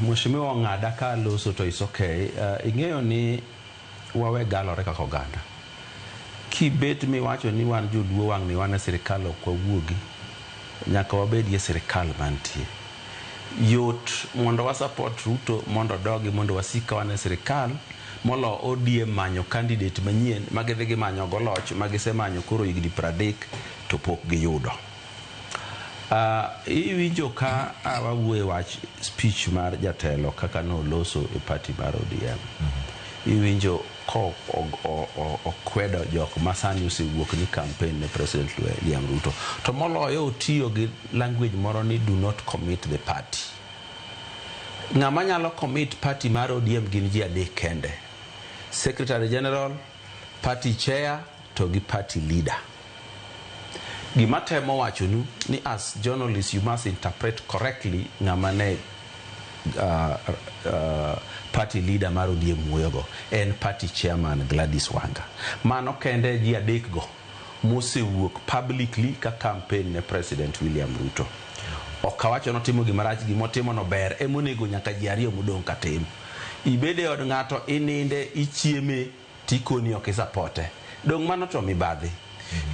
Mheshimiwa ng'ada ka loso to is okay. Ing'eyo ni wawe galore kaka oganda. Kibet miwacho ni wan joluo wang' ni wan e sirikal ok wawuogi, nyaka wabedie sirikal mantie. Yot mondo wa support Ruto mondo dogi mondo wasika wan e sirikal molo ODM manyo candidate manyien magidhi gimanyo goloch magisemanyo koro higni 30 to pok giyudo. Iwinjo ka wawuoye wach speech mar jatelo kaka no loso e party mar ODM. Iwinjo ko okwedo jok masani osewuok ni campaign ne President William Ruto. To moloyo otiyo gi language moro ni do not commit the party. Ng'ama nyalo commit party mar ODM gin ji adek kende. Secretary General, party chair, to gi party leader. Gima temo wachonu ni as journalists you must interpret correctly ng'ama ne party leader mar ODM wuoyogo en party chairman Gladys Wanga. Mano kende ji adek go mosewuok publicly ka campaign ne President William Ruto. Okawacho notimo gimarach, gimotimo no ber emonego nyaka ji ariyo modong' katim. Ibede od ng'ato ininde ichieme tikoni ok isapote. Dong' mano to mibadhi.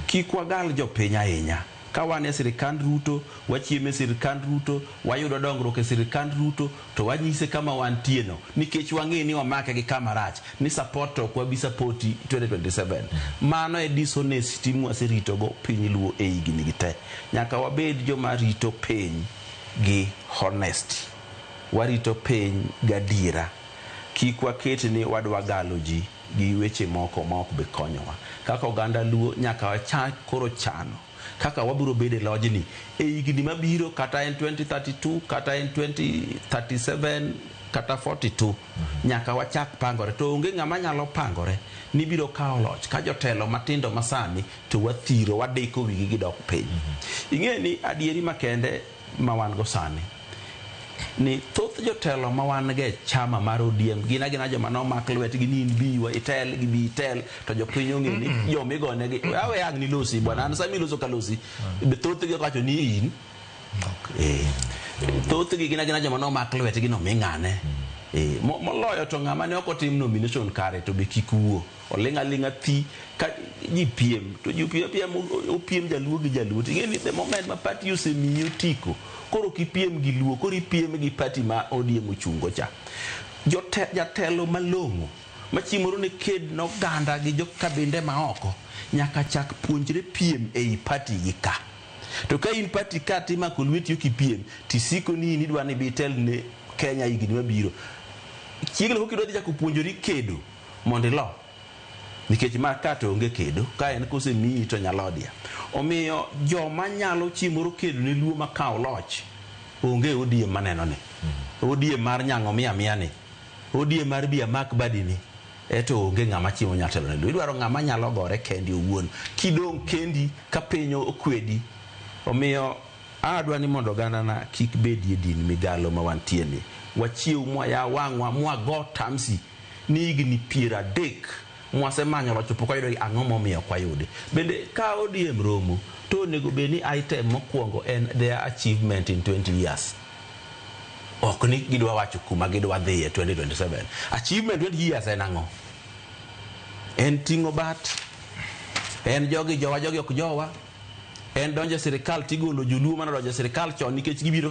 Kik wagal jopiny ahinya. Ka wan e sirikand Ruto, wachieme sirikand Ruto, wayudo dongruok e sirikand Ruto, to wanyise kama wantie no. Nikech wang'e ni wamake gi kama rach, ni support to kwa bi supporti 2027. Mano e dishonesty mwasirito go piny luo e higni gite. Nyaka wabed joma rito piny gi honesty. Warito piny gadira. Kik waket ni wadwa galo ji gi weche moko ma ok be konyowa. Kaka oganda luo nyaka wachak koro chano kaka wabiro bede lojni e higni mabiro, kata en 2032 kata en 2037 kata 42. Nyaka wachak pangore, to onge ng'ama nyalo pangore ni biro kawo loch ka jotelo matindo masani to wathiro wadeko wigi gidok piny. Ing'e ni adieri makende ma wan go sani ni thoth jotelo ma wan ge chama mar ODM gina joma nomak lwetgi ni biwa itel gi bi itel to jopiny ong'e ni jomigone gi awe ang' ni losi bwana an sami loso ka losi be thoth gi kacho ni in thoth gi gina joma nomak lwetgi no ming'ane moloyo to ng'ama ne ok otim nomination kare to be kikuo olinga thi ka ji piem to ji piem opiem jaluo gi jaluo. Ing'e ni the moment ma party osemiyo tiko koro kipiem gi luo, koro ipiem gi party ma ODM ochungo cha. Jatelo malong'o machimoro ne ked no ganda gi jokabinde maoko nyaka chak puonjre piem ei party gi ka. To ka in party ka timako lweti yo kipiem tisiko ni idwa ni bitel ne Kenya higni mabiro, chiegni kokidwa dhi chako puonjori kedo mondo ilo, nikech ma ka to onge kedo, ka en kosemiyi to nyalodia. Omiyo joma nyalo chimoro kedo ne luo makawo loch onge ODM maneno ni. ODM mar nyang'o mia ni, ODM mar biya mak badi ni, eto onge ng'ama chimo nyatelo ne luo. Idwaro ng'ama nyalo gore kendi owuon kidong' kendi ka pinyo okwedi. Omiyo adwa ni mondo gandana kik bedie din migalo ma wantie ni. Wachiew mwaya wang'wa mwago tamsi ni higni 30 mwasemanyo loch pok wayudo ang'o momiyo kwayude. Bende ka ODM romo to onego bed ni item mokwongo en their achievement in 20 years. Ok ni gidwa wacho kuma gidwa dhiye 2027. Achievement 20 years en ang'o? En ting'o bat, en jogi ok jowa, en donjo sirikal tigolo joluo manodonjo sirikal chon nikech gibiro